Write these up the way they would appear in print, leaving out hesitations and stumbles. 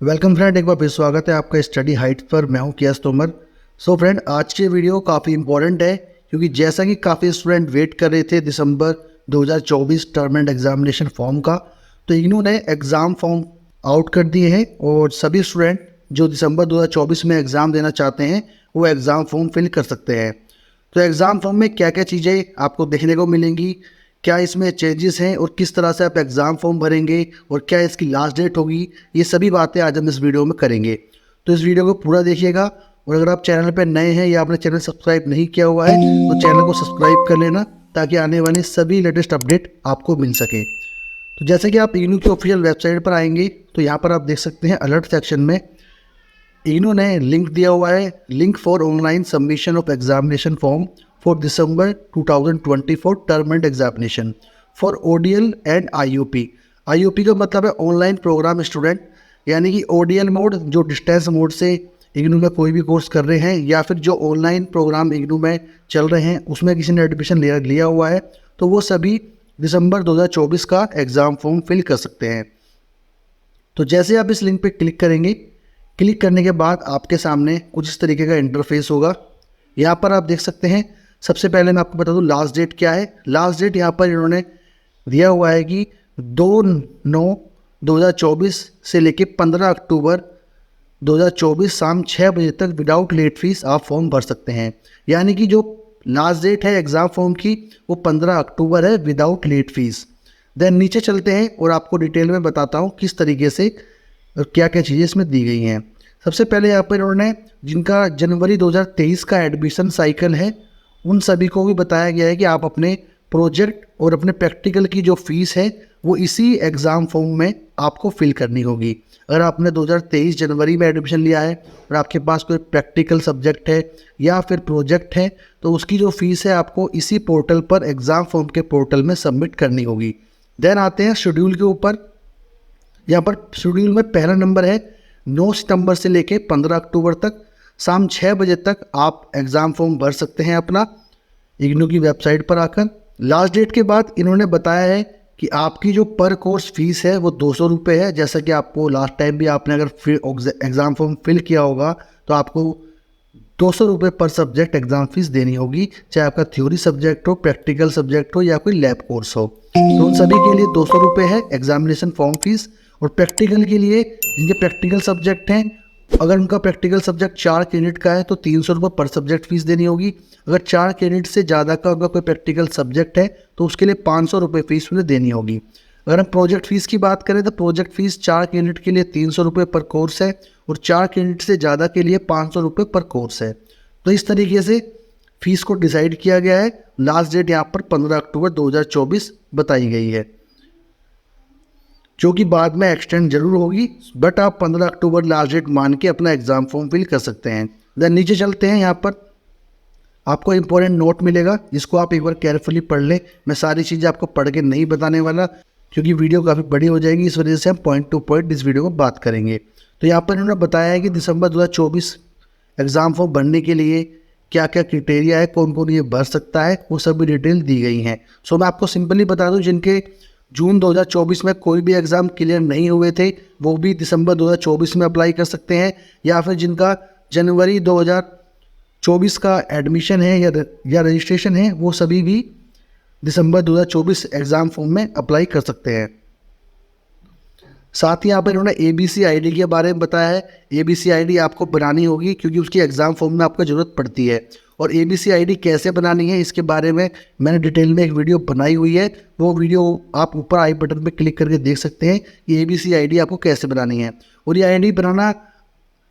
Welcome friend, एक बार फिर स्वागत है आपका स्टडी हाइट पर। मैं हूं कियास तोमर। सो फ्रेंड, आज की वीडियो काफ़ी इंपॉर्टेंट है क्योंकि जैसा कि काफ़ी स्टूडेंट वेट कर रहे थे दिसंबर 2024 टर्म एंड एग्जामिनेशन फॉर्म का, तो इग्नू ने एग्ज़ाम फॉर्म आउट कर दिए हैं और सभी स्टूडेंट जो दिसंबर 2024 में एग्ज़ाम देना चाहते हैं वो एग्ज़ाम फॉर्म फिल कर सकते हैं। तो एग्ज़ाम फॉर्म में क्या क्या चीज़ें आपको देखने को मिलेंगी, क्या इसमें चेंजेस हैं और किस तरह से आप एग्ज़ाम फॉर्म भरेंगे और क्या इसकी लास्ट डेट होगी, ये सभी बातें आज हम इस वीडियो में करेंगे। तो इस वीडियो को पूरा देखिएगा और अगर आप चैनल पर नए हैं या आपने चैनल सब्सक्राइब नहीं किया हुआ है तो चैनल को सब्सक्राइब कर लेना ताकि आने वाली सभी लेटेस्ट अपडेट आपको मिल सके। तो जैसे कि आप इग्नू की ऑफिशियल वेबसाइट पर आएंगे तो यहाँ पर आप देख सकते हैं अलर्ट सेक्शन में इग्नू ने लिंक दिया हुआ है, link for online submission of examination form for December 2024 term end examination for ODL and IUP. IUP का मतलब है ऑनलाइन प्रोग्राम स्टूडेंट, यानी कि ओडीएल मोड जो डिस्टेंस मोड से इग्नू में कोई भी कोर्स कर रहे हैं या फिर जो ऑनलाइन प्रोग्राम इग्नू में चल रहे हैं उसमें किसी ने एडमिशन लिया हुआ है तो वो सभी दिसंबर 2024 का एग्ज़ाम फॉर्म फिल कर सकते हैं। तो जैसे आप इस लिंक पे क्लिक करेंगे, क्लिक करने के बाद आपके सामने कुछ इस तरीके का इंटरफेस होगा। यहाँ पर आप देख सकते हैं, सबसे पहले मैं आपको बता दूँ लास्ट डेट क्या है। लास्ट डेट यहाँ पर इन्होंने दिया हुआ है कि 2/9/2024 से लेके 15 अक्टूबर 2024 शाम 6 बजे तक विदाउट लेट फीस आप फॉर्म भर सकते हैं। यानी कि जो लास्ट डेट है एग्ज़ाम फॉर्म की वो 15 अक्टूबर है विदाउट लेट फीस। देन नीचे चलते हैं और आपको डिटेल में बताता हूँ किस तरीके से और क्या क्या चीज़ें इसमें दी गई हैं। सबसे पहले यहाँ पर इन्होंने जिनका जनवरी 2023 का एडमिशन साइकिल है उन सभी को भी बताया गया है कि आप अपने प्रोजेक्ट और अपने प्रैक्टिकल की जो फीस है वो इसी एग्ज़ाम फॉर्म में आपको फिल करनी होगी। अगर आपने 2023 जनवरी में एडमिशन लिया है और आपके पास कोई प्रैक्टिकल सब्जेक्ट है या फिर प्रोजेक्ट है तो उसकी जो फीस है आपको इसी पोर्टल पर एग्ज़ाम फॉर्म के पोर्टल में सबमिट करनी होगी। देन आते हैं शेड्यूल के ऊपर। यहाँ पर शेड्यूल में पहला नंबर है 9 सितंबर से लेके 15 अक्टूबर तक शाम 6 बजे तक आप एग्ज़ाम फॉर्म भर सकते हैं अपना इग्नू की वेबसाइट पर आकर। लास्ट डेट के बाद इन्होंने बताया है कि आपकी जो पर कोर्स फीस है वो 200 रुपये है। जैसा कि आपको लास्ट टाइम भी आपने अगर एग्ज़ाम फॉर्म फिल किया होगा तो आपको 200 रुपये पर सब्जेक्ट एग्ज़ाम फीस देनी होगी, चाहे आपका थ्योरी सब्जेक्ट हो, प्रैक्टिकल सब्जेक्ट हो या कोई लैब कोर्स हो। तो उन सभी के लिए 200 रुपये है एग्जामिनेशन फॉर्म फीस। और प्रैक्टिकल के लिए जिनके प्रैक्टिकल सब्जेक्ट हैं, अगर उनका प्रैक्टिकल सब्जेक्ट 4 क्रेडिट का है तो 300 रुपये पर सब्जेक्ट फीस देनी होगी। अगर 4 क्रेडिट से ज़्यादा का उनका कोई प्रैक्टिकल सब्जेक्ट है तो उसके लिए 500 रुपये फीस उन्हें देनी होगी। अगर हम प्रोजेक्ट फ़ीस की बात करें तो प्रोजेक्ट फ़ीस 4 क्रेडिट के लिए 300 रुपये पर कोर्स है और 4 क्रेडिट से ज़्यादा के लिए 500 रुपये पर कोर्स है। तो इस तरीके से फ़ीस को डिसाइड किया गया है। लास्ट डेट यहाँ पर 15 अक्टूबर 2024 बताई गई है, जो कि बाद में एक्सटेंड जरूर होगी, बट आप 15 अक्टूबर लास्ट डेट मान के अपना एग्ज़ाम फॉर्म फिल कर सकते हैं। देन नीचे चलते हैं, यहाँ पर आपको इंपॉर्टेंट नोट मिलेगा जिसको आप एक बार केयरफुली पढ़ लें। मैं सारी चीज़ें आपको पढ़ के नहीं बताने वाला क्योंकि वीडियो काफ़ी बड़ी हो जाएगी, इस वजह से हम पॉइंट टू पॉइंट इस वीडियो को बात करेंगे। तो यहाँ पर इन्होंने बताया है कि दिसंबर 2024 एग्ज़ाम फॉर्म भरने के लिए क्या क्या क्राइटेरिया है, कौन कौन ये भर सकता है, वो सभी डिटेल दी गई हैं। सो मैं आपको सिंपली बता दूं, जिनके जून 2024 में कोई भी एग्ज़ाम क्लियर नहीं हुए थे वो भी दिसंबर 2024 में अप्लाई कर सकते हैं, या फिर जिनका जनवरी 2024 का एडमिशन है या रजिस्ट्रेशन है वो सभी भी दिसंबर 2024 एग्ज़ाम फॉर्म में अप्लाई कर सकते हैं। साथ ही यहाँ पर इन्होंने ABC ID के बारे में बताया है। ABC ID आपको बनानी होगी क्योंकि उसकी एग्ज़ाम फॉर्म में आपको ज़रूरत पड़ती है। और ABC ID कैसे बनानी है इसके बारे में मैंने डिटेल में एक वीडियो बनाई हुई है, वो वीडियो आप ऊपर आई बटन पर क्लिक करके देख सकते हैं कि ABC ID आपको कैसे बनानी है। और ये ID बनाना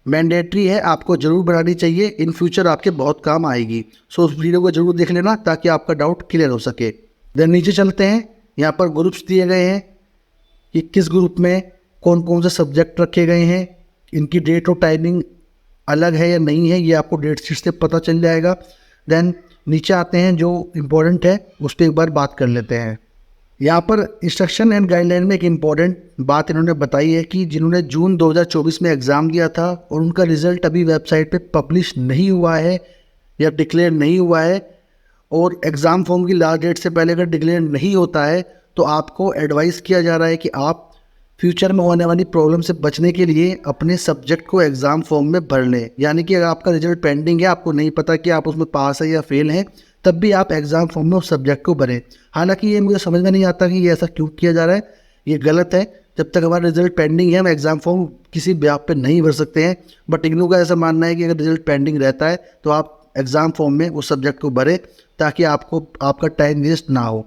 मैंडेटरी है, आपको ज़रूर बनानी चाहिए, इन फ्यूचर आपके बहुत काम आएगी। सो उस वीडियो को ज़रूर देख लेना ताकि आपका डाउट क्लियर हो सके। देन नीचे चलते हैं, यहाँ पर ग्रुप्स दिए गए हैं कि किस ग्रुप में कौन कौन से सब्जेक्ट रखे गए हैं, इनकी डेट और टाइमिंग अलग है या नहीं है ये आपको डेट शीट से पता चल जाएगा। देन नीचे आते हैं, जो इम्पोर्टेंट है उस पर एक बार बात कर लेते हैं। यहाँ पर इंस्ट्रक्शन एंड गाइडलाइन में एक इम्पॉर्टेंट बात इन्होंने बताई है कि जिन्होंने जून 2024 में एग्ज़ाम दिया था और उनका रिज़ल्ट अभी वेबसाइट पे पब्लिश नहीं हुआ है या डिक्लेयर नहीं हुआ है, और एग्ज़ाम फॉर्म की लास्ट डेट से पहले अगर डिक्लेयर नहीं होता है तो आपको एडवाइस किया जा रहा है कि आप फ्यूचर में होने वाली प्रॉब्लम से बचने के लिए अपने सब्जेक्ट को एग्ज़ाम फॉर्म में भर लें। यानी कि अगर आपका रिजल्ट पेंडिंग है, आपको नहीं पता कि आप उसमें पास है या फेल हैं, तब भी आप एग्ज़ाम फॉर्म में उस सब्जेक्ट को भरें। हालांकि ये मुझे समझ में नहीं आता कि ये ऐसा क्यों किया जा रहा है, ये गलत है। जब तक हमारा रिजल्ट पेंडिंग है हम एग्ज़ाम फॉर्म किसी भी आप पे नहीं भर सकते हैं। बट इग्नू का ऐसा मानना है कि अगर रिजल्ट पेंडिंग रहता है तो आप एग्ज़ाम फॉर्म में उस सब्जेक्ट को भरें, ताकि आपको आपका टाइम वेस्ट ना हो।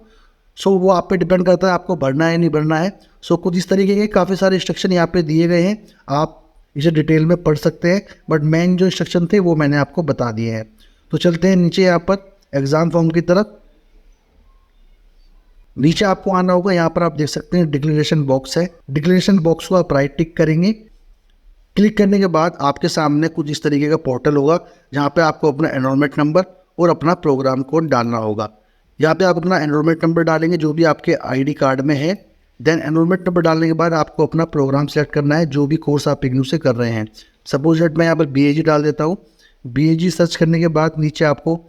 सो वो आप पे डिपेंड करता है आपको भरना है नहीं भरना है। सो कुछ इस तरीके के काफ़ी सारे इंस्ट्रक्शन यहाँ पे दिए गए हैं, आप इसे डिटेल में पढ़ सकते हैं, बट मेन जो इंस्ट्रक्शन थे वो मैंने आपको बता दिए हैं। तो चलते हैं नीचे यहाँ पर एग्ज़ाम फॉर्म की तरफ। नीचे आपको आना होगा, यहाँ पर आप देख सकते हैं डिक्लेरेशन बॉक्स है। डिक्लेरेशन बॉक्स को आप राइट टिक करेंगे। क्लिक करने के बाद आपके सामने कुछ इस तरीके का पोर्टल होगा, जहाँ पे आपको अपना एनरोलमेंट नंबर और अपना प्रोग्राम कोड डालना होगा। यहाँ पे आप अपना एनरोलमेंट नंबर डालेंगे जो भी आपके आईडी कार्ड में है। देन एनरोलमेंट नंबर डालने के बाद आपको अपना प्रोग्राम सेलेक्ट करना है, जो भी कोर्स आप इग्नू से कर रहे हैं। सपोज दैट मैं यहाँ पर BAG डाल देता हूँ। BAG सर्च करने के बाद नीचे आपको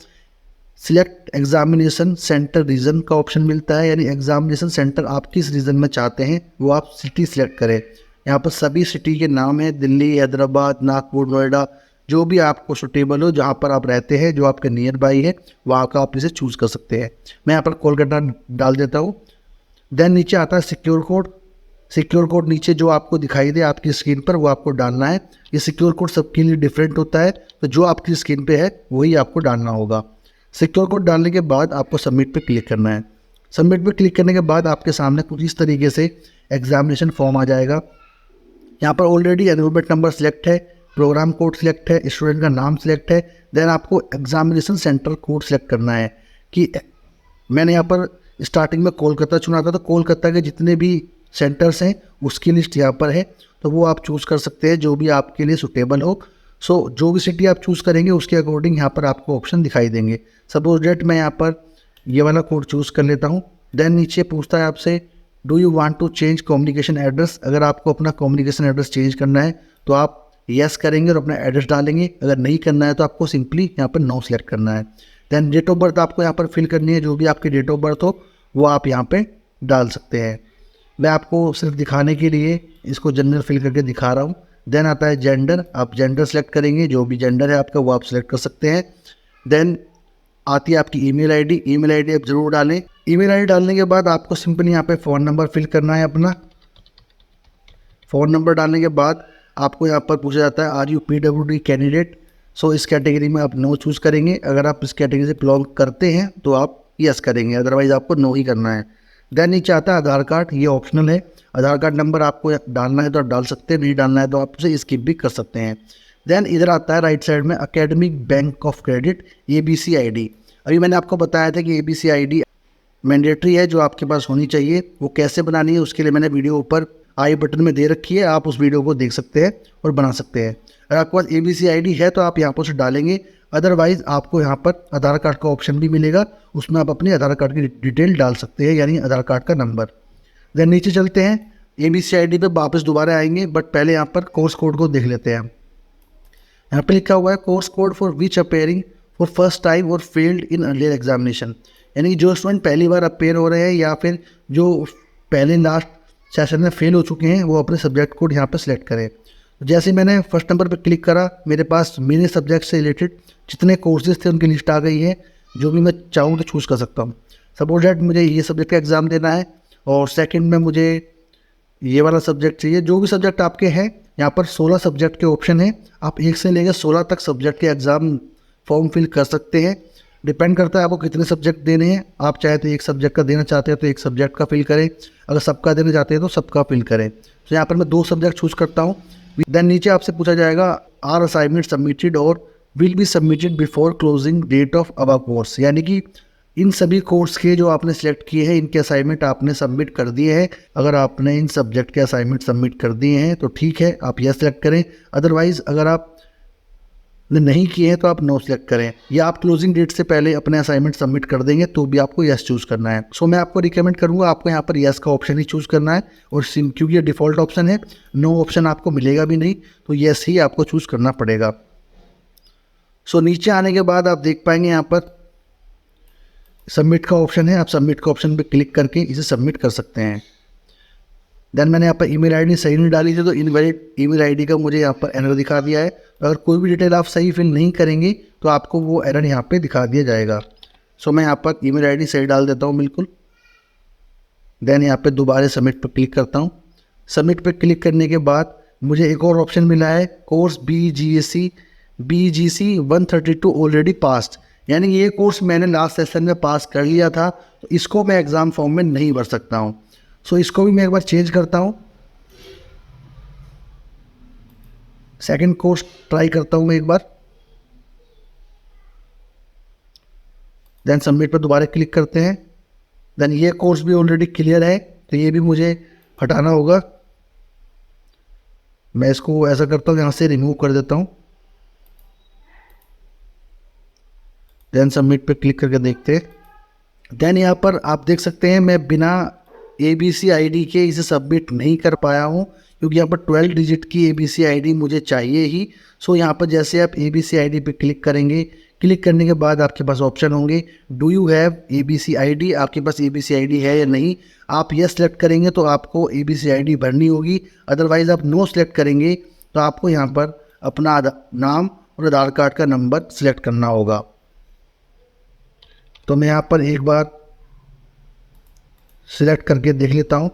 सिलेक्ट एग्जामिनेशन सेंटर रीजन का ऑप्शन मिलता है, यानी एग्जामिनेशन सेंटर आप किस रीजन में चाहते हैं वो आप सिटी सिलेक्ट करें। यहाँ पर सभी सिटी के नाम है, दिल्ली, हैदराबाद, नागपुर, नोएडा, जो भी आपको सुटेबल हो, जहाँ पर आप रहते हैं, जो आपके नियर बाई है, वहाँ का आप इसे चूज़ कर सकते हैं। मैं यहाँ पर कोलकाता डाल देता हूँ। देन नीचे आता है सिक्योर कोड। सिक्योर कोड नीचे जो आपको दिखाई दे आपकी स्क्रीन पर वो आपको डालना है। ये सिक्योर कोड सबके लिए डिफरेंट होता है, तो जो आपकी स्क्रीन पे है वही आपको डालना होगा। सिक्योर कोड डालने के बाद आपको सबमिट पे क्लिक करना है। सबमिट पे क्लिक करने के बाद आपके सामने कुछ इस तरीके से एग्जामिनेशन फॉर्म आ जाएगा। यहाँ पर ऑलरेडी एनरोलमेंट नंबर सिलेक्ट है, प्रोग्राम कोड सिलेक्ट है, स्टूडेंट का नाम सिलेक्ट है। देन आपको एग्जामिनेशन सेंटर कोड सिलेक्ट करना है कि मैंने यहाँ पर स्टार्टिंग में कोलकाता चुना था, तो कोलकाता के जितने भी सेंटर्स हैं उसकी लिस्ट यहाँ पर है, तो वो आप चूज़ कर सकते हैं जो भी आपके लिए सुटेबल हो। सो जो भी सिटी आप चूज़ करेंगे उसके अकॉर्डिंग यहाँ पर आपको ऑप्शन दिखाई देंगे। सपोज डेट मैं यहाँ पर ये वाला कोड चूज़ कर लेता हूँ। देन नीचे पूछता है आपसे do you want to change communication address. अगर आपको अपना कम्युनिकेशन एड्रेस चेंज करना है तो आप यस करेंगे और अपना एड्रेस डालेंगे। अगर नहीं करना है तो आपको सिंपली यहाँ पर नो सेलेक्ट करना है। देन डेट ऑफ बर्थ आपको यहाँ पर फिल करनी है, जो भी आपकी डेट ऑफ बर्थ हो वो आप यहाँ पे डाल सकते हैं। मैं आपको सिर्फ दिखाने के लिए इसको जनरल फिल करके दिखा रहा हूँ। देन आता है जेंडर, आप जेंडर सेलेक्ट करेंगे, जो भी जेंडर है आपका वो आप सेलेक्ट कर सकते हैं। देन आती है आपकी ईमेल आईडी। ईमेल आईडी आप ज़रूर डालें। ईमेल आईडी डालने के बाद आपको सिंपली यहाँ पे फ़ोन नंबर फिल करना है अपना। फ़ोन नंबर डालने के बाद आपको यहाँ पर पूछा जाता है आर यू PWD कैंडिडेट। सो इस कैटेगरी में आप नो चूज़ करेंगे। अगर आप इस कैटेगरी से बिलोंग करते हैं तो आप यस करेंगे, अदरवाइज़ आपको नो ही करना है। देन नीचे आता है आधार कार्ड, ये ऑप्शनल है। आधार कार्ड नंबर आपको डालना है तो आप डाल सकते हैं, नहीं डालना है तो आप उसे स्किप भी कर सकते हैं। देन इधर आता है राइट साइड में academic bank of credit ABC ID। अभी मैंने आपको बताया था कि ABC ID मैंडेटरी है, जो आपके पास होनी चाहिए। वो कैसे बनानी है उसके लिए मैंने वीडियो ऊपर आई बटन में दे रखी है, आप उस वीडियो को देख सकते हैं और बना सकते हैं। अगर आपके पास ABC ID है तो आप यहाँ पर उसे डालेंगे, अदरवाइज़ आपको यहाँ पर आधार कार्ड का ऑप्शन भी मिलेगा, उसमें आप अपने आधार कार्ड की डिटेल डाल सकते हैं, यानी आधार कार्ड का नंबर। देन नीचे चलते हैं, ABC ID पे वापस दोबारा आएंगे, बट पहले यहाँ पर कोर्स कोड को देख लेते हैं। यहाँ पे लिखा हुआ है course code for which appearing for first time और फेल्ड इन अर्लियर एग्जामिनेशन। यानी जो स्टूडेंट पहली बार अपेयर हो रहे हैं या फिर जो पहले लास्ट सेशन में फेल हो चुके हैं वो अपने सब्जेक्ट कोड यहाँ पर सिलेक्ट करें। जैसे मैंने फर्स्ट नंबर पर क्लिक करा, मेरे पास मेरे सब्जेक्ट से रिलेटेड जितने कोर्सेज थे उनकी लिस्ट आ गई है, जो भी मैं चाहूँ तो चूज़ कर सकता हूँ। सपोज दैट मुझे ये सब्जेक्ट का एग्ज़ाम देना है और सेकंड में मुझे ये वाला सब्जेक्ट चाहिए। जो भी सब्जेक्ट आपके हैं, यहाँ पर 16 सब्जेक्ट के ऑप्शन है, आप 1 से लेकर 16 तक सब्जेक्ट के एग्ज़ाम फॉर्म फिल कर सकते हैं। डिपेंड करता है आपको कितने सब्जेक्ट देने हैं। आप चाहे तो एक सब्जेक्ट का देना चाहते हैं तो एक सब्जेक्ट का फिल करें, अगर सबका देना चाहते हैं तो सबका फिल करें। तो यहाँ पर मैं 2 सब्जेक्ट चूज़ करता हूँ। देन नीचे आपसे पूछा जाएगा आर असाइनमेंट सबमिटेड और will be submitted before closing date of above course. यानी कि इन सभी कोर्स के जो आपने सेलेक्ट किए हैं इनके असाइनमेंट आपने सबमिट कर दिए हैं। अगर आपने इन सब्जेक्ट के असाइनमेंट सबमिट कर दिए हैं तो ठीक है, आप यस सेलेक्ट करें। अदरवाइज़ अगर आप नहीं किए हैं तो आप नो सेलेक्ट करें, या आप क्लोजिंग डेट से पहले अपने असाइनमेंट सबमिट कर देंगे तो भी आपको यस चूज़ करना है। सो मैं आपको रिकमेंड करूंगा आपको यहाँ पर यस का ऑप्शन ही चूज़ करना है, और क्योंकि ये डिफ़ॉल्ट ऑप्शन है, नो ऑप्शन आपको मिलेगा भी नहीं, तो यस ही आपको चूज़ करना पड़ेगा। सो नीचे आने के बाद आप देख पाएंगे यहाँ पर सबमिट का ऑप्शन है, आप सबमिट का ऑप्शन पे क्लिक करके इसे सबमिट कर सकते हैं। देन मैंने यहाँ पर ईमेल आईडी सही नहीं डाली थी तो इनवैलिड ईमेल आईडी का मुझे यहाँ पर एरर दिखा दिया है। अगर कोई भी डिटेल आप सही फिल नहीं करेंगे तो आपको वो एरर यहाँ पे दिखा दिया जाएगा। सो मैं यहाँ पर ईमेल आईडी सही डाल देता हूँ बिल्कुल। देन यहाँ पे दोबारा सबमिट पर क्लिक करता हूँ। सबमिट पर क्लिक करने के बाद मुझे एक और ऑप्शन मिला है, कोर्स BGC 132 ऑलरेडी पास्ड, यानी ये कोर्स मैंने लास्ट सेशन में पास कर लिया था, तो इसको मैं एग्ज़ाम फॉर्म में नहीं भर सकता हूँ। सो इसको भी मैं एक बार चेंज करता हूँ, सेकंड कोर्स ट्राई करता हूँ मैं एक बार। देन सबमिट पर दोबारा क्लिक करते हैं। देन ये कोर्स भी ऑलरेडी क्लियर है तो ये भी मुझे हटाना होगा। मैं इसको ऐसा करता हूँ, यहाँ से रिमूव कर देता हूँ। देन सबमिट पे क्लिक करके देखते हैं। देन यहाँ पर आप देख सकते हैं मैं बिना ABC ID के इसे सबमिट नहीं कर पाया हूँ, क्योंकि यहाँ पर 12 डिजिट की ABC ID मुझे चाहिए ही। सो यहाँ पर जैसे आप ABC ID पे क्लिक करेंगे, क्लिक करने के बाद आपके पास ऑप्शन होंगे, do you have ABC ID, आपके पास ABC ID है या नहीं। आप यस सेलेक्ट करेंगे तो आपको ABC ID भरनी होगी, अदरवाइज़ आप नो सेलेक्ट करेंगे तो आपको यहाँ पर अपना नाम और आधार कार्ड का नंबर सेलेक्ट करना होगा। तो मैं यहाँ पर एक बार सिलेक्ट करके देख लेता हूँ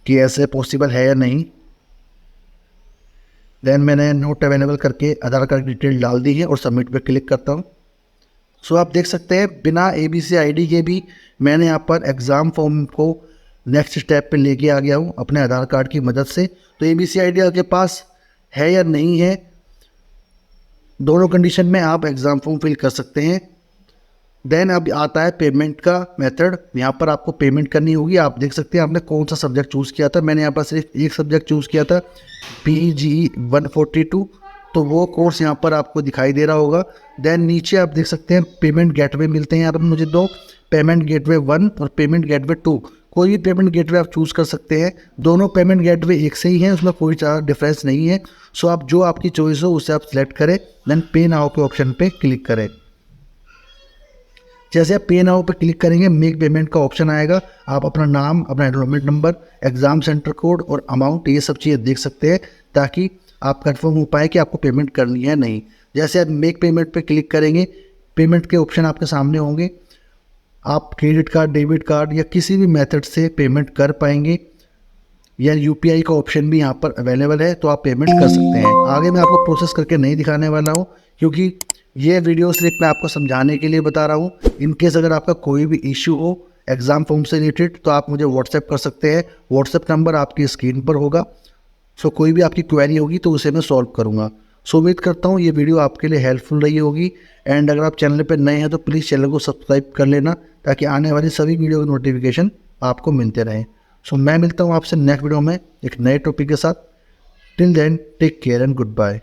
कि ऐसे पॉसिबल है या नहीं। देन मैंने नोट अवेलेबल करके आधार कार्ड की डिटेल डाल दी है और सबमिट पे क्लिक करता हूँ। सो आप देख सकते हैं बिना ABC ID के भी मैंने यहाँ पर एग्ज़ाम फॉर्म को नेक्स्ट स्टेप पे लेके आ गया हूँ अपने आधार कार्ड की मदद से। तो ABC ID आपके पास है या नहीं है, दोनों कंडीशन में आप एग्ज़ाम फॉर्म फिल कर सकते हैं। देन अब आता है पेमेंट का मेथड। यहाँ पर आपको पेमेंट करनी होगी। आप देख सकते हैं आपने कौन सा सब्जेक्ट चूज़ किया था। मैंने यहाँ पर सिर्फ एक सब्जेक्ट चूज़ किया था, PGE 142, तो वो कोर्स यहाँ पर आपको दिखाई दे रहा होगा। देन नीचे आप देख सकते हैं पेमेंट गेटवे मिलते हैं यहाँ पर मुझे दो, पेमेंट गेटवे 1 और पेमेंट गेटवे 2। कोई भी पेमेंट गेटवे आप चूज़ कर सकते हैं, दोनों पेमेंट गेटवे एक से ही हैं, उसमें कोई ज़्यादा डिफरेंस नहीं है। सो आप जो आपकी चॉइस हो उसे आप सिलेक्ट करें, देन पे नाउ के ऑप्शन पे क्लिक करें। जैसे आप पे नाउ पे क्लिक करेंगे मेक पेमेंट का ऑप्शन आएगा। आप अपना नाम, अपना enrolment number, exam centre code और अमाउंट, ये सब चीज़ें देख सकते हैं ताकि आप कंफर्म हो पाए कि आपको पेमेंट करनी है नहीं। जैसे आप मेक पेमेंट पे क्लिक करेंगे, पेमेंट के ऑप्शन आपके सामने होंगे। आप क्रेडिट कार्ड, डेबिट कार्ड या किसी भी मेथड से पेमेंट कर पाएंगे, या UPI का ऑप्शन भी यहाँ पर अवेलेबल है, तो आप पेमेंट कर सकते हैं। आगे मैं आपको प्रोसेस करके नहीं दिखाने वाला हूँ, क्योंकि ये वीडियो सिर्फ मैं आपको समझाने के लिए बता रहा हूँ। इनकेस अगर आपका कोई भी इश्यू हो एग्ज़ाम फॉर्म से रिलेटेड तो आप मुझे व्हाट्सएप कर सकते हैं। व्हाट्सएप नंबर आपकी स्क्रीन पर होगा। सो कोई भी आपकी क्वेरी होगी तो उसे मैं सॉल्व करूँगा। सो उम्मीद करता हूँ ये वीडियो आपके लिए हेल्पफुल रही होगी। एंड अगर आप चैनल पर नए हैं तो प्लीज़ चैनल को सब्सक्राइब कर लेना, ताकि आने वाली सभी वीडियो की नोटिफिकेशन आपको मिलते रहें। सो मैं मिलता हूँ आपसे नेक्स्ट वीडियो में एक नए टॉपिक के साथ। Till then take care and good bye.